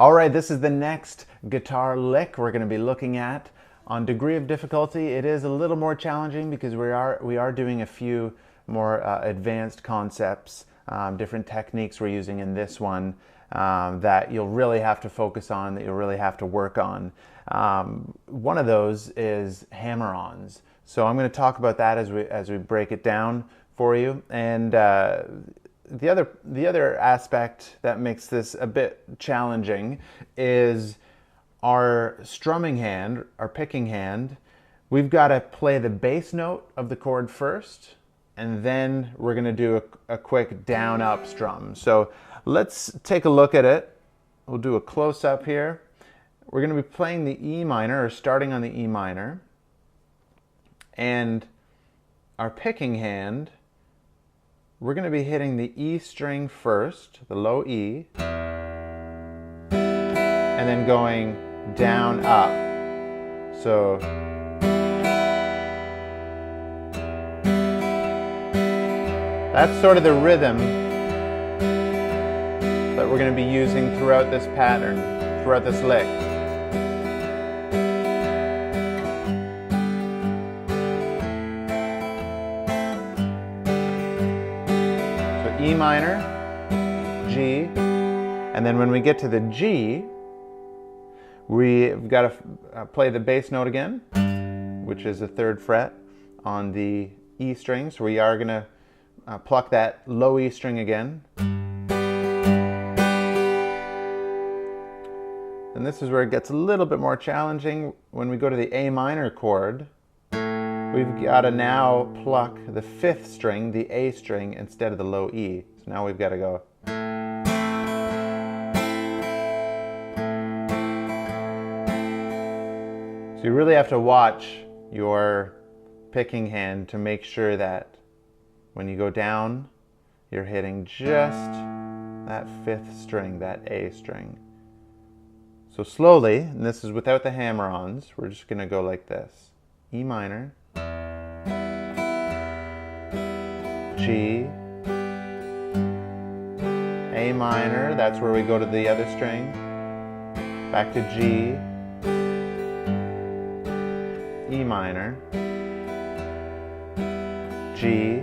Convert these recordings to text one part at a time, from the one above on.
All right, this is the next guitar lick we're going to be looking at. On degree of difficulty, it is a little more challenging because we are doing a few more advanced concepts, different techniques we're using in this one that you'll really have to focus on, that you'll really have to work on. One of those is Hammer-Ons. So I'm going to talk about that as we break it down for you. And the other aspect that makes this a bit challenging is our strumming hand, our picking hand. We've got to play the bass note of the chord first, and then we're going to do a quick down-up strum. So let's take a look at it. We'll do a close-up here. We're going to be playing the E minor, or starting on the E minor. And our picking hand, we're going to be hitting the E string first, the low E, and then going down, up. So that's sort of the rhythm that we're going to be using throughout this pattern, throughout this lick. So E minor, G, and then when we get to the G, we've got to play the bass note again, which is the 3rd fret on the E string. So we are going to pluck that low E string again. And this is where it gets a little bit more challenging. When we go to the A minor chord, we've got to now pluck the 5th string, the A string, instead of the low E. So now we've got to go. So you really have to watch your picking hand to make sure that when you go down, you're hitting just that 5th string, that A string. So slowly, and this is without the hammer-ons, we're just going to go like this. E minor, G, A minor, that's where we go to the other string, back to G, E minor, G,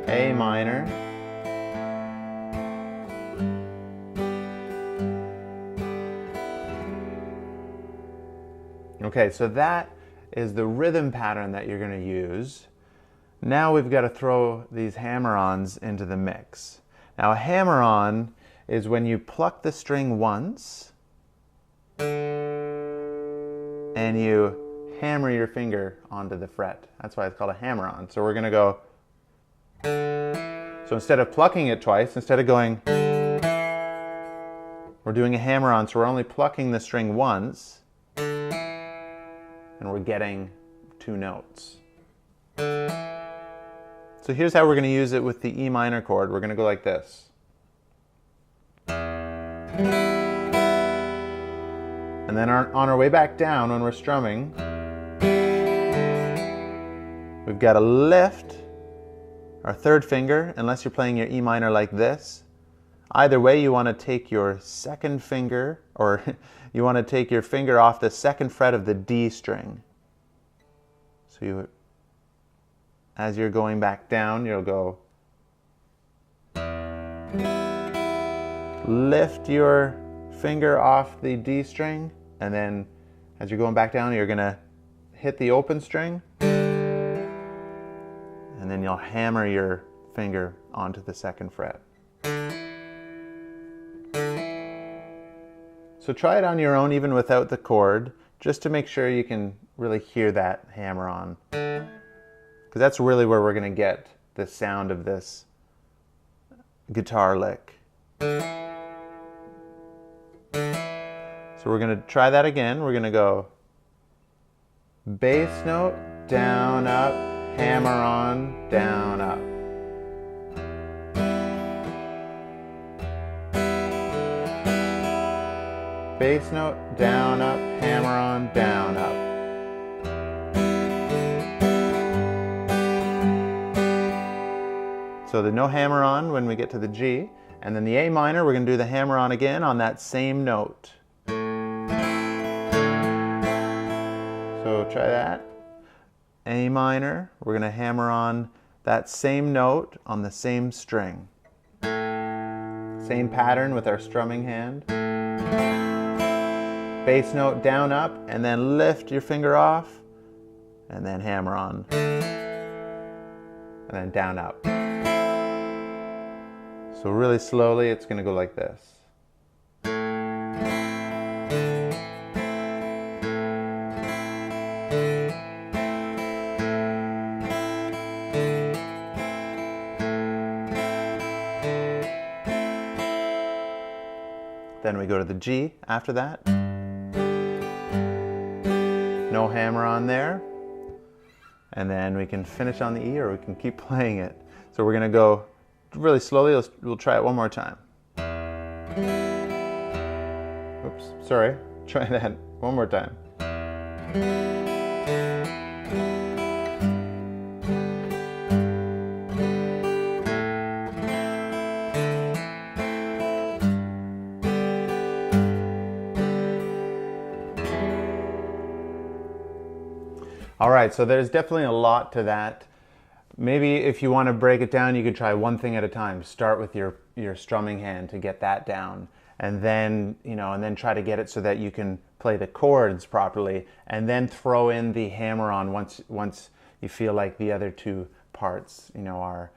A minor, okay, so that is the rhythm pattern that you're going to use. Now we've got to throw these hammer-ons into the mix. Now a hammer-on is when you pluck the string once and you hammer your finger onto the fret. That's why it's called a hammer-on. So we're going to go. So instead of plucking it twice, instead of going, we're doing a hammer-on. So we're only plucking the string once, and we're getting 2 notes. So here's how we're going to use it with the E minor chord. We're going to go like this. And then on our way back down, when we're strumming, we've got to lift our 3rd finger, unless you're playing your E minor like this. Either way, you want to take your 2nd finger, or you want to take your finger off the 2nd fret of the D string. So as you're going back down, you'll go, lift your finger off the D string, and then as you're going back down, you're going to hit the open string, and then you'll hammer your finger onto the 2nd fret. So try it on your own, even without the chord, just to make sure you can really hear that hammer-on. Because that's really where we're going to get the sound of this guitar lick. So we're going to try that again. We're going to go bass note, down, up, hammer-on, down, up. Bass note, down, up, hammer-on, down, up. So the no hammer-on when we get to the G, And then the A minor, we're going to do the hammer-on again on that same note. So try that. A minor, we're going to hammer on that same note on the same string. Same pattern with our strumming hand. Bass note down, up, and then lift your finger off, and then hammer on. And then down, up. So really slowly, it's going to go like this. Then we go to the G after that. No hammer on there. And then we can finish on the E, or we can keep playing it. So we're going to go really slowly. We'll try it one more time. Oops, sorry. Try that one more time. All right, so there's definitely a lot to that. Maybe if you want to break it down, you could try one thing at a time. Start with your strumming hand to get that down, and then try to get it so that you can play the chords properly, and then throw in the hammer-on once you feel like the other two parts are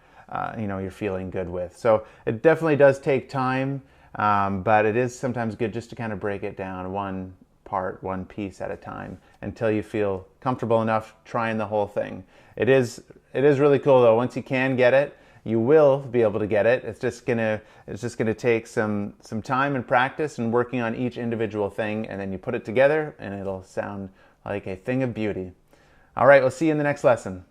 you're feeling good with. So it definitely does take time, but it is sometimes good just to kind of break it down one part, one piece at a time, until you feel comfortable enough trying the whole thing. It is really cool though. Once you can get it, you will be able to get it. It's just gonna take some time and practice and working on each individual thing, and then you put it together and it'll sound like a thing of beauty. All right, we'll see you in the next lesson.